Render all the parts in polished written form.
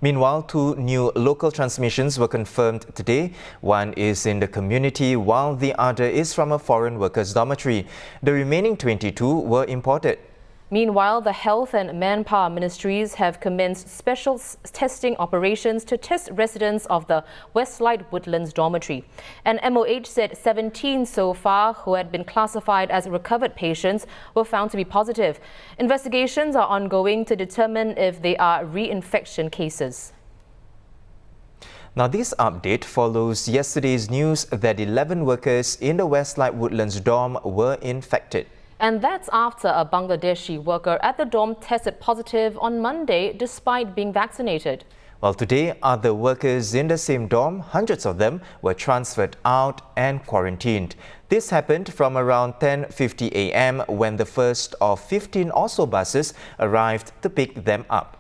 Meanwhile, 2 new local transmissions were confirmed today. One is in the community, while the other is from a foreign workers' dormitory. The remaining 22 were imported. Meanwhile, the Health and Manpower Ministries have commenced special testing operations to test residents of the Westlite Woodlands dormitory. And MOH said 17 so far who had been classified as recovered patients were found to be positive. Investigations are ongoing to determine if they are reinfection cases. Now, this update follows yesterday's news that 11 workers in the Westlite Woodlands dorm were infected. And that's after a Bangladeshi worker at the dorm tested positive on Monday despite being vaccinated. Well, today, other workers in the same dorm, hundreds of them, were transferred out and quarantined. This happened from around 10:50 a.m. when the first of 15 or so buses arrived to pick them up.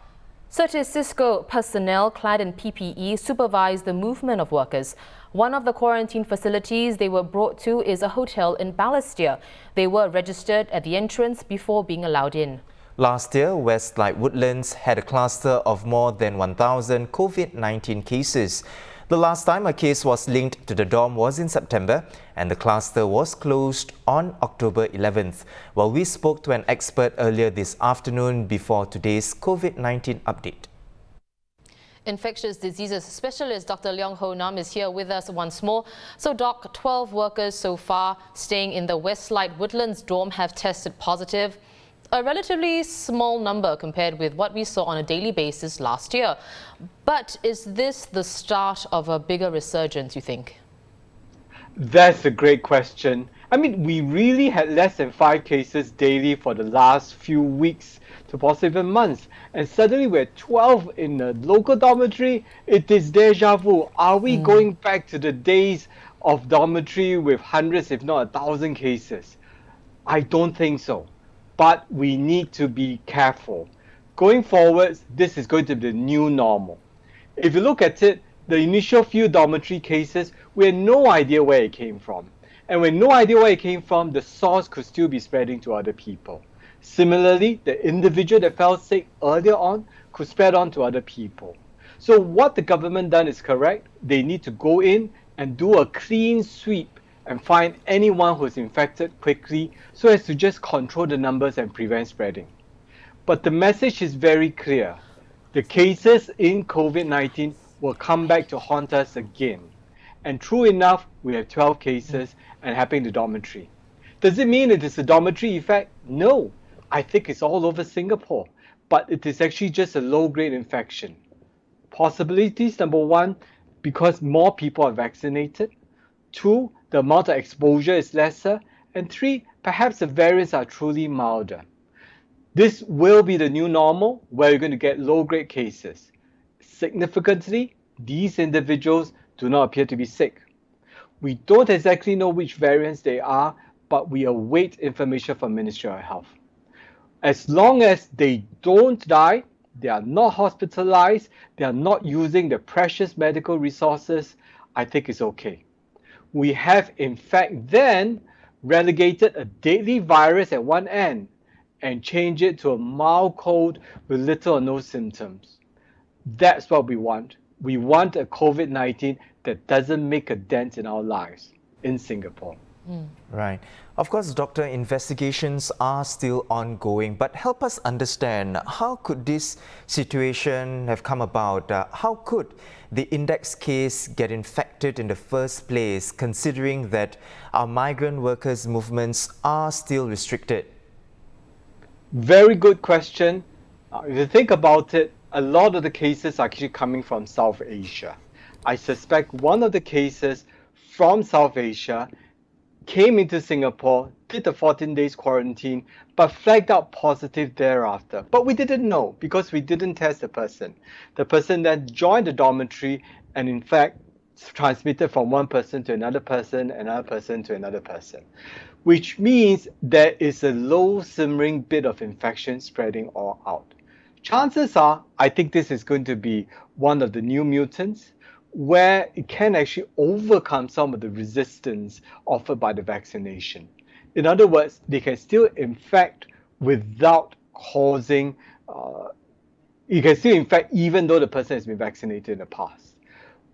Certis Cisco personnel clad in PPE supervised the movement of workers. One of the quarantine facilities they were brought to is a hotel in Balestier. They were registered at the entrance before being allowed in. Last year, Westlite Woodlands had a cluster of more than 1,000 COVID-19 cases. The last time a case was linked to the dorm was in September, and the cluster was closed on October 11th. Well, we spoke to an expert earlier this afternoon before today's COVID-19 update. Infectious diseases specialist Dr. Liang Honam is here with us once more. So, Doc, 12 workers so far staying in the Westlite Woodlands dorm have tested positive. A relatively small number compared with what we saw on a daily basis last year. But is this the start of a bigger resurgence, you think? That's a great question. I mean, we really had less than 5 cases daily for the last few weeks to possibly even months. And suddenly we're 12 in a local dormitory. It is deja vu. Are we going back to the days of dormitory with hundreds, if not 1,000 cases? I don't think so. But we need to be careful. Going forward, this is going to be the new normal. If you look at it, the initial few dormitory cases, we had no idea where it came from. And with no idea where it came from, the source could still be spreading to other people. Similarly, the individual that fell sick earlier on could spread on to other people. So what the government done is correct. They need to go in and do a clean sweep and find anyone who's infected quickly so as to just control the numbers and prevent spreading. But the message is very clear. The cases in COVID-19 will come back to haunt us again. And true enough, we have 12 cases and happening in the dormitory. Does it mean it is a dormitory effect? No. I think it's all over Singapore. But it is actually just a low-grade infection. Possibilities, number one, because more people are vaccinated. 2, the amount of exposure is lesser. And 3, perhaps the variants are truly milder. This will be the new normal where you're going to get low-grade cases. Significantly, these individuals do not appear to be sick. We don't exactly know which variants they are, but we await information from Ministry of Health. As long as they don't die, they are not hospitalized, they are not using the precious medical resources, I think it's okay. We have in fact then relegated a deadly virus at one end and changed it to a mild cold with little or no symptoms. That's what we want. We want a COVID-19 that doesn't make a dent in our lives in Singapore. Right. Of course, Doctor, investigations are still ongoing, but help us understand, how could this situation have come about? How could the index case get infected in the first place, considering that our migrant workers' movements are still restricted? Very good question. If you think about it, a lot of the cases are actually coming from South Asia. I suspect one of the cases from South Asia came into Singapore, did the 14 days quarantine, but flagged out positive thereafter. But we didn't know because we didn't test the person. The person then joined the dormitory and in fact transmitted from one person to another person to another person, which means there is a low simmering bit of infection spreading all out. Chances are, I think this is going to be one of the new mutants where it can actually overcome some of the resistance offered by the vaccination. In other words, they can still infect without causing You can still infect even though the person has been vaccinated in the past.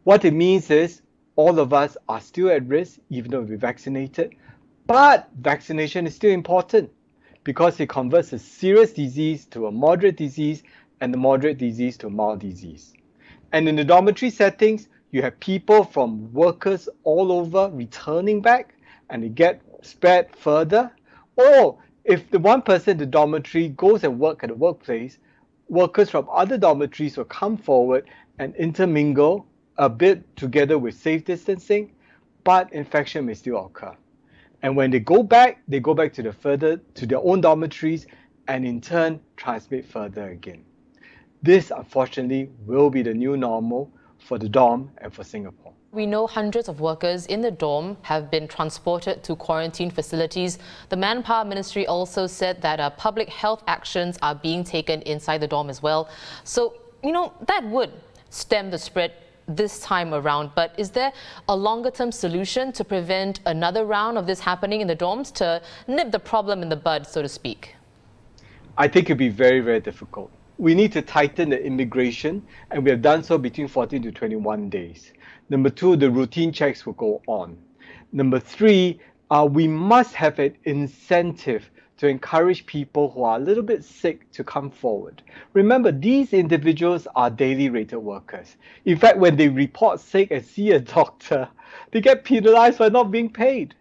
What it means is all of us are still at risk even though we're vaccinated, but vaccination is still important because it converts a serious disease to a moderate disease and the moderate disease to a mild disease. And in the dormitory settings, you have people from workers all over returning back and it get spread further. Or if the one person in the dormitory goes and work at the workplace, workers from other dormitories will come forward and intermingle a bit together with safe distancing, but infection may still occur. And when they go back to their own dormitories and in turn transmit further again. This, unfortunately, will be the new normal for the dorm and for Singapore. We know hundreds of workers in the dorm have been transported to quarantine facilities. The Manpower Ministry also said that public health actions are being taken inside the dorm as well. So, that would stem the spread this time around. But is there a longer-term solution to prevent another round of this happening in the dorms, to nip the problem in the bud, so to speak? I think it'd be very, very difficult. We need to tighten the immigration, and we have done so between 14 to 21 days. Number 2, the routine checks will go on. Number 3, we must have an incentive to encourage people who are a little bit sick to come forward. Remember, these individuals are daily rated workers. In fact, when they report sick and see a doctor, they get penalized for not being paid.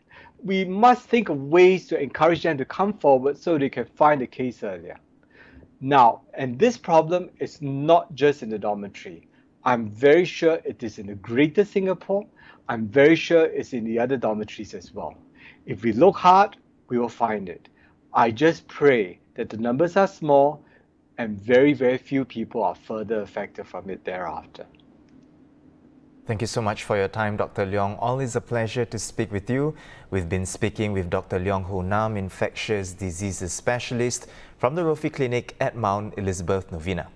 We must think of ways to encourage them to come forward so they can find the case earlier. Now, and this problem is not just in the dormitory. I'm very sure it is in the greater Singapore. I'm very sure it's in the other dormitories as well. If we look hard, we will find it. I just pray that the numbers are small and very, very few people are further affected from it thereafter. Thank you so much for your time, Dr. Leong. Always a pleasure to speak with you. We've been speaking with Dr. Liang Honam, infectious diseases specialist from the Rofi Clinic at Mount Elizabeth Novena.